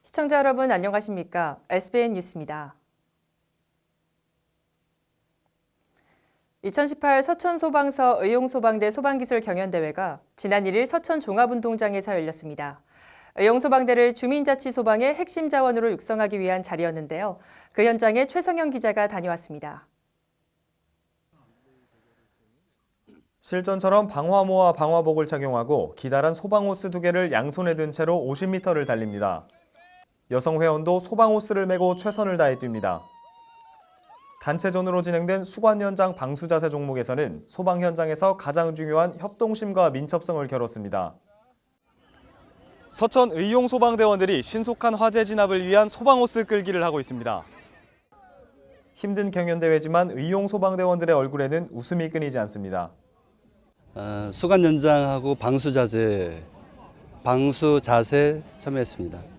시청자 여러분 안녕하십니까? SBN 뉴스입니다. 2018 서천소방서 의용소방대 소방기술 경연대회가 지난 1일 서천 종합운동장에서 열렸습니다. 의용소방대를 주민자치소방의 핵심 자원으로 육성하기 위한 자리였는데요. 그 현장에 최성영 기자가 다녀왔습니다. 실전처럼 방화모와 방화복을 착용하고 기다란 소방호스 2개를 양손에 든 채로 50m를 달립니다. 여성 회원도 소방호스를 메고 최선을 다해 뜁니다. 단체전으로 진행된 수관 현장 방수 자세 종목에서는 소방 현장에서 가장 중요한 협동심과 민첩성을 겨뤘습니다. 서천 의용소방대원들이 신속한 화재 진압을 위한 소방호스 끌기를 하고 있습니다. 힘든 경연대회지만 의용소방대원들의 얼굴에는 웃음이 끊이지 않습니다. 수관 연장하고 방수 자세 참여했습니다.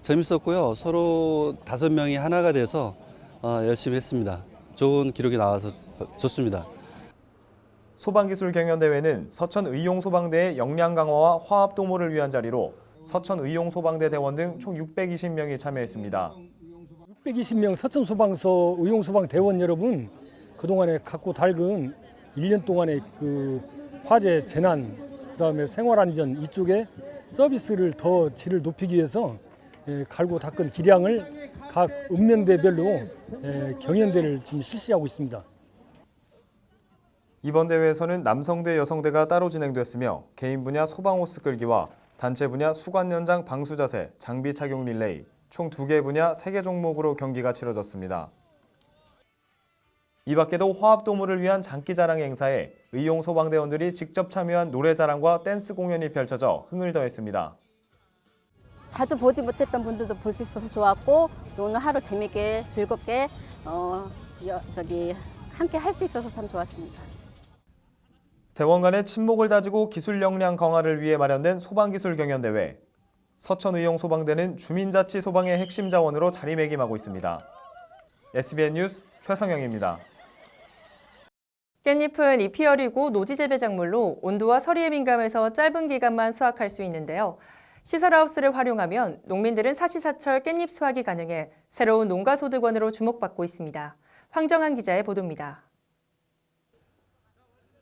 재밌었고요. 서로 5명이 하나가 돼서 열심히 했습니다. 좋은 기록이 나와서 좋습니다. 소방기술 경연대회는 서천 의용소방대의 역량 강화와 화합 도모를 위한 자리로 서천 의용소방대 대원 등 총 620명이 참여했습니다. 620명 서천소방서 의용소방 대원 여러분, 그동안에 갖고 닳은 1년 동안의 그 화재 재난, 그다음에 생활안전 이쪽에 서비스를 더 질을 높이기 위해서 갈고 닦은 기량을 각 읍면대별로 경연대를 지금 실시하고 있습니다. 이번 대회에서는 남성대, 여성대가 따로 진행됐으며 개인 분야 소방호스 끌기와 단체 분야 수관 연장 방수 자세, 장비 착용 릴레이, 총 2개 분야 3개 종목으로 경기가 치러졌습니다. 이 밖에도 화합 도모를 위한 장기자랑 행사에 의용소방대원들이 직접 참여한 노래자랑과 댄스 공연이 펼쳐져 흥을 더했습니다. 자주 보지 못했던 분들도 볼 수 있어서 좋았고, 오늘 하루 재밌게 즐겁게 함께 할 수 있어서 참 좋았습니다. 대원 간의 친목을 다지고 기술 역량 강화를 위해 마련된 소방기술 경연대회. 서천 의용소방대는 주민자치 소방의 핵심 자원으로 자리매김하고 있습니다. SBN 뉴스 최성영입니다. 깻잎은 잎이 여리고 노지 재배 작물로 온도와 서리에 민감해서 짧은 기간만 수확할 수 있는데요. 시설하우스를 활용하면 농민들은 사시사철 깻잎 수확이 가능해 새로운 농가소득원으로 주목받고 있습니다. 황정한 기자의 보도입니다.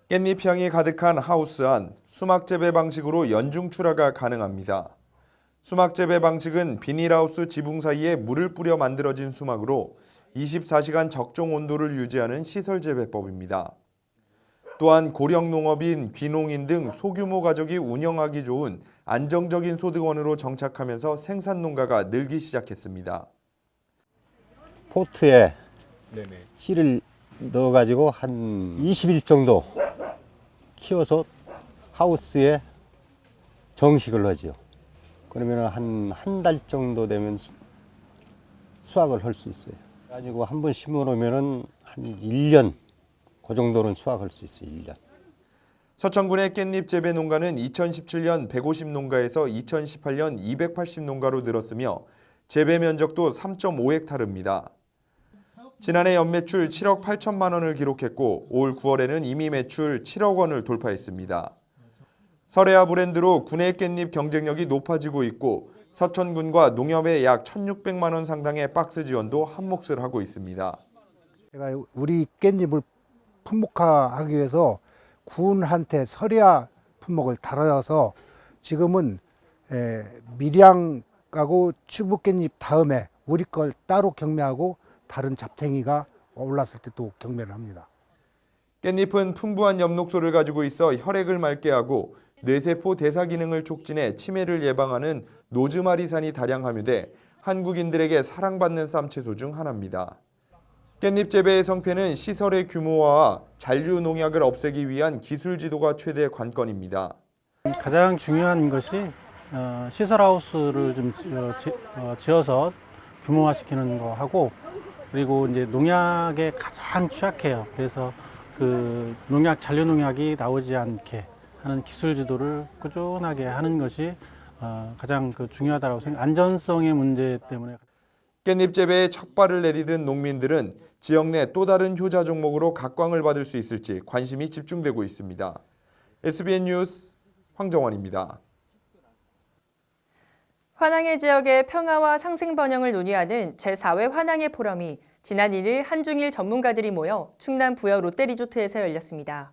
깻잎 향이 가득한 하우스 안 수막 재배 방식으로 연중 출하가 가능합니다. 수막 재배 방식은 비닐하우스 지붕 사이에 물을 뿌려 만들어진 수막으로 24시간 적정 온도를 유지하는 시설 재배법입니다. 또한 고령 농업인 귀농인 등 소규모 가족이 운영하기 좋은 안정적인 소득원으로 정착하면서 생산 농가가 늘기 시작했습니다. 포트에 씨를 넣어가지고 한 20일 정도 키워서 하우스에 정식을 하죠. 그러면 한 달 정도 되면 수확을 할 수 있어요. 가지고 한 번 심어 놓으면 한 1년 그 정도는 수확할 수 있어요. 1년. 서천군의 깻잎 재배 농가는 2017년 150농가에서 2018년 280농가로 늘었으며 재배 면적도 3.5헥타르입니다. 지난해 연매출 7억 8천만 원을 기록했고 올 9월에는 이미 매출 7억 원을 돌파했습니다. 설해아 브랜드로 군의 깻잎 경쟁력이 높아지고 있고 서천군과 농협의 약 1,600만 원 상당의 박스 지원도 한몫을 하고 있습니다. 제가 우리 깻잎을 품목화하기 위해서 군한테 설해아 품목을 달아서 지금은 밀양하고 추부 깻잎 다음에 우리 걸 따로 경매하고 다른 잡탱이가 올랐을 때 또 경매를 합니다. 깻잎은 풍부한 엽록소를 가지고 있어 혈액을 맑게 하고 뇌세포 대사 기능을 촉진해 치매를 예방하는 노즈마리산이 다량 함유돼 한국인들에게 사랑받는 쌈채소 중 하나입니다. 깻잎 재배의 성패는 시설의 규모화와 잔류 농약을 없애기 위한 기술 지도가 최대 관건입니다. 가장 중요한 것이 시설하우스를 좀 지어서 규모화시키는 거 하고, 그리고 이제 농약에 가장 취약해요. 그래서 그 잔류 농약이 나오지 않게 하는 기술 지도를 꾸준하게 하는 것이 가장 중요하다고 생각합니다. 안전성의 문제 때문에. 깻잎 재배에 첫 발을 내디딘 농민들은 지역 내 또 다른 효자 종목으로 각광을 받을 수 있을지 관심이 집중되고 있습니다. SBN 뉴스 황정원입니다. 환항해 지역의 평화와 상생 번영을 논의하는 제4회 환항해 포럼이 지난 1일 한중일 전문가들이 모여 충남 부여 롯데리조트에서 열렸습니다.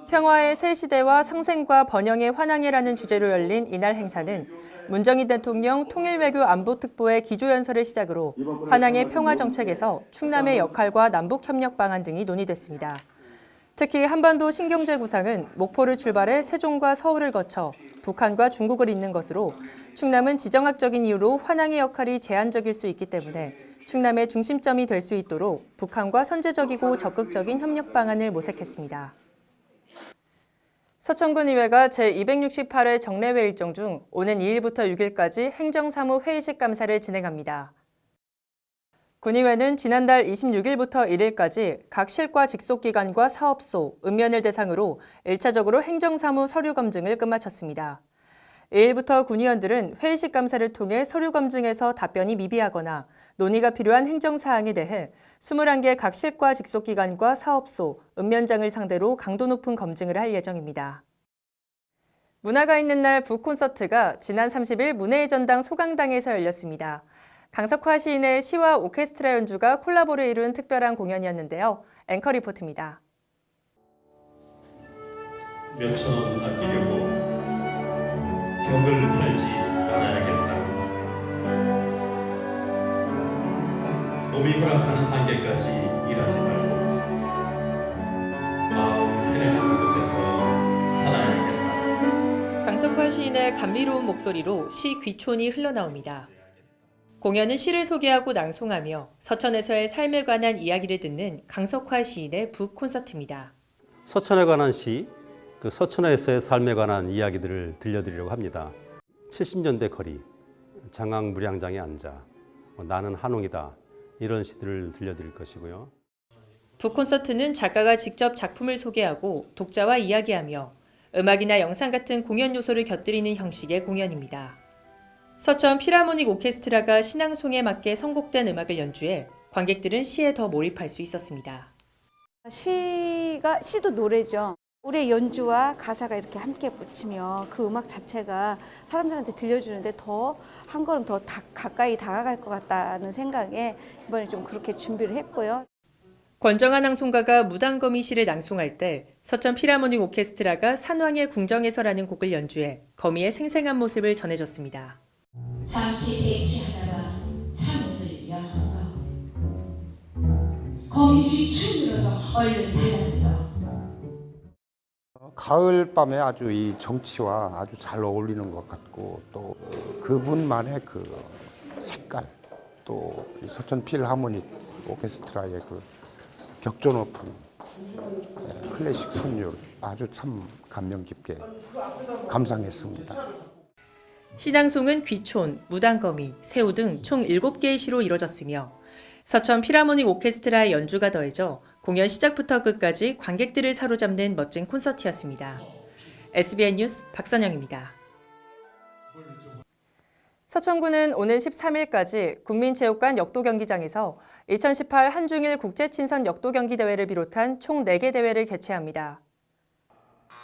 평화의 새 시대와 상생과 번영의 환항해라는 주제로 열린 이날 행사는 문정인 대통령 통일외교 안보특보의 기조연설을 시작으로 환항해 평화정책에서 충남의 역할과 남북협력 방안 등이 논의됐습니다. 특히 한반도 신경제 구상은 목포를 출발해 세종과 서울을 거쳐 북한과 중국을 잇는 것으로 충남은 지정학적인 이유로 환항의 역할이 제한적일 수 있기 때문에 충남의 중심점이 될 수 있도록 북한과 선제적이고 적극적인 협력 방안을 모색했습니다. 서천군의회가 제268회 정례회 일정 중 오는 2일부터 6일까지 행정사무 회의식 감사를 진행합니다. 군의회는 지난달 26일부터 1일까지 각 실과 직속기관과 사업소, 읍면을 대상으로 1차적으로 행정사무 서류 검증을 끝마쳤습니다. 2일부터 군의원들은 회의식 감사를 통해 서류 검증에서 답변이 미비하거나 논의가 필요한 행정사항에 대해 21개 각 실과 직속기관과 사업소, 읍면장을 상대로 강도 높은 검증을 할 예정입니다. 문화가 있는 날 북콘서트가 지난 30일 문해의 전당 소강당에서 열렸습니다. 강석화 시인의 시와 오케스트라 연주가 콜라보를 이룬 특별한 공연이었는데요. 앵커 리포트입니다. 몇천 원 아끼려고 벽을 팔지 말아야겠다. 몸이 허락하는 한계까지 일하지 말고 마음 편해지는 곳에서 살아야겠다. 강석화 시인의 감미로운 목소리로 시 귀촌이 흘러나옵니다. 공연은 시를 소개하고 낭송하며 서천에서의 삶에 관한 이야기를 듣는 강석화 시인의 북콘서트입니다. 서천에 관한 시, 그 서천에서의 삶에 관한 이야기들을 들려드리려고 합니다. 70년대 거리, 장항무량장에 앉아, 나는 한웅이다, 이런 시들을 들려드릴 것이고요. 북콘서트는 작가가 직접 작품을 소개하고 독자와 이야기하며 음악이나 영상 같은 공연 요소를 곁들이는 형식의 공연입니다. 서천 필하모닉 오케스트라가 신앙송에 맞게 선곡된 음악을 연주해 관객들은 시에 더 몰입할 수 있었습니다. 시도 노래죠. 우리의 연주와 가사가 이렇게 함께 붙이면 그 음악 자체가 사람들한테 들려주는데 더 한 걸음 더 가까이 다가갈 것 같다는 생각에 이번에 좀 그렇게 준비를 했고요. 권정한 낭송가가 무당거미 시를 낭송할 때 서천 필하모닉 오케스트라가 산왕의 궁정에서라는 곡을 연주해 거미의 생생한 모습을 전해줬습니다. 잠시 대치하다가 창문을 열었어. 거미줄이 축 늘어져 얼른 닫았어. 가을밤에 아주 이 정치와 아주 잘 어울리는 것 같고 또 그분만의 그 색깔 또 서천 필하모닉 오케스트라의 그 격조 높은 클래식 선율 아주 참 감명 깊게 감상했습니다. 시낭송은 귀촌, 무당거미, 새우 등 총 7개의 시로 이뤄졌으며 서천 필하모닉 오케스트라의 연주가 더해져 공연 시작부터 끝까지 관객들을 사로잡는 멋진 콘서트였습니다. SBN 뉴스 박선영입니다. 서천구는 오는 13일까지 국민체육관 역도경기장에서 2018 한중일 국제친선 역도경기대회를 비롯한 총 4개 대회를 개최합니다.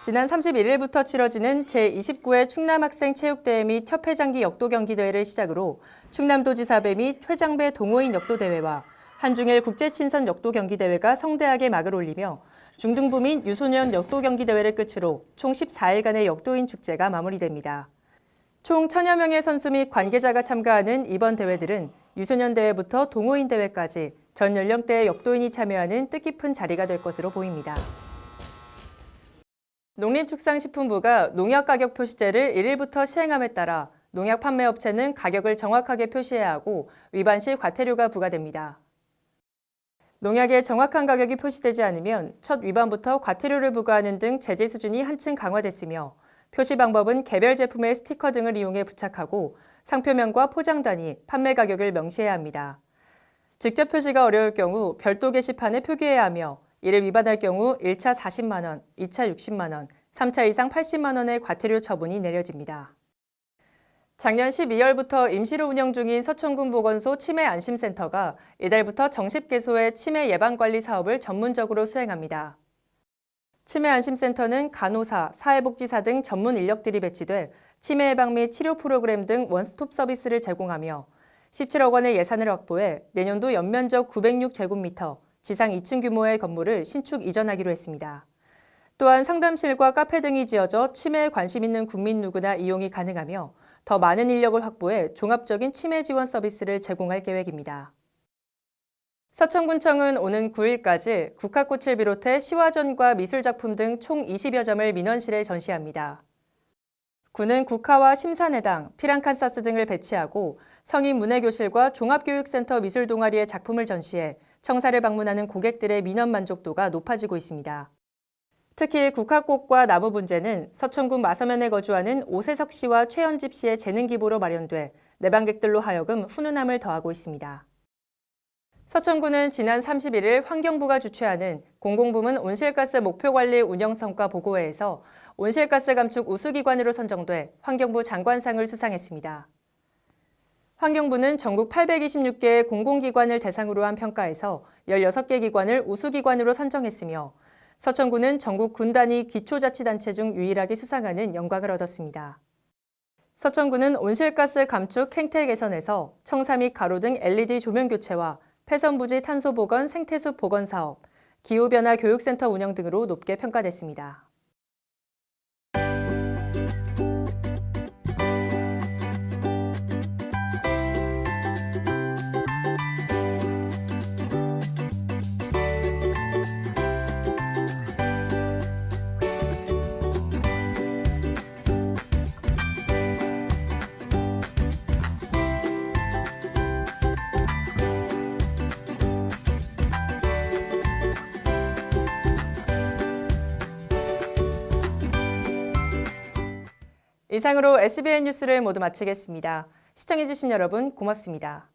지난 31일부터 치러지는 제29회 충남학생체육대회 및 협회장기 역도경기대회를 시작으로 충남도지사배 및 회장배 동호인 역도대회와 한중일 국제친선 역도경기대회가 성대하게 막을 올리며 중등부 및 유소년 역도경기대회를 끝으로 총 14일간의 역도인 축제가 마무리됩니다. 총 1000여 명의 선수 및 관계자가 참가하는 이번 대회들은 유소년 대회부터 동호인 대회까지 전 연령대의 역도인이 참여하는 뜻깊은 자리가 될 것으로 보입니다. 농림축산식품부가 농약 가격 표시제를 1일부터 시행함에 따라 농약 판매업체는 가격을 정확하게 표시해야 하고 위반 시 과태료가 부과됩니다. 농약의 정확한 가격이 표시되지 않으면 첫 위반부터 과태료를 부과하는 등 제재 수준이 한층 강화됐으며 표시 방법은 개별 제품의 스티커 등을 이용해 부착하고 상표명과 포장 단위, 판매 가격을 명시해야 합니다. 직접 표시가 어려울 경우 별도 게시판에 표기해야 하며 이를 위반할 경우 1차 40만 원, 2차 60만 원, 3차 이상 80만 원의 과태료 처분이 내려집니다. 작년 12월부터 임시로 운영 중인 서천군 보건소 치매안심센터가 이달부터 정식 개소해 치매 예방관리 사업을 전문적으로 수행합니다. 치매안심센터는 간호사, 사회복지사 등 전문 인력들이 배치돼 치매 예방 및 치료 프로그램 등 원스톱 서비스를 제공하며 17억 원의 예산을 확보해 내년도 연면적 906제곱미터, 지상 2층 규모의 건물을 신축 이전하기로 했습니다. 또한 상담실과 카페 등이 지어져 치매에 관심 있는 국민 누구나 이용이 가능하며 더 많은 인력을 확보해 종합적인 치매 지원 서비스를 제공할 계획입니다. 서천군청은 오는 9일까지 국화꽃을 비롯해 시화전과 미술작품 등 총 20여 점을 민원실에 전시합니다. 군은 국화와 심산해당, 피랑칸사스 등을 배치하고 성인 문예교실과 종합교육센터 미술동아리의 작품을 전시해 청사를 방문하는 고객들의 민원 만족도가 높아지고 있습니다. 특히 국화꽃과 나무 분재는 서천군 마서면에 거주하는 오세석 씨와 최연집 씨의 재능 기부로 마련돼 내방객들로 하여금 훈훈함을 더하고 있습니다. 서천군은 지난 31일 환경부가 주최하는 공공부문 온실가스 목표관리 운영성과 보고회에서 온실가스 감축 우수기관으로 선정돼 환경부 장관상을 수상했습니다. 환경부는 전국 826개의 공공기관을 대상으로 한 평가에서 16개 기관을 우수기관으로 선정했으며 서천군은 전국 군 단위 기초자치단체 중 유일하게 수상하는 영광을 얻었습니다. 서천군은 온실가스 감축 행태 개선에서 청사 및 가로 등 LED 조명 교체와 폐선부지 탄소 복원 생태숲 복원 사업, 기후변화 교육센터 운영 등으로 높게 평가됐습니다. 이상으로 SBN 뉴스를 모두 마치겠습니다. 시청해주신 여러분 고맙습니다.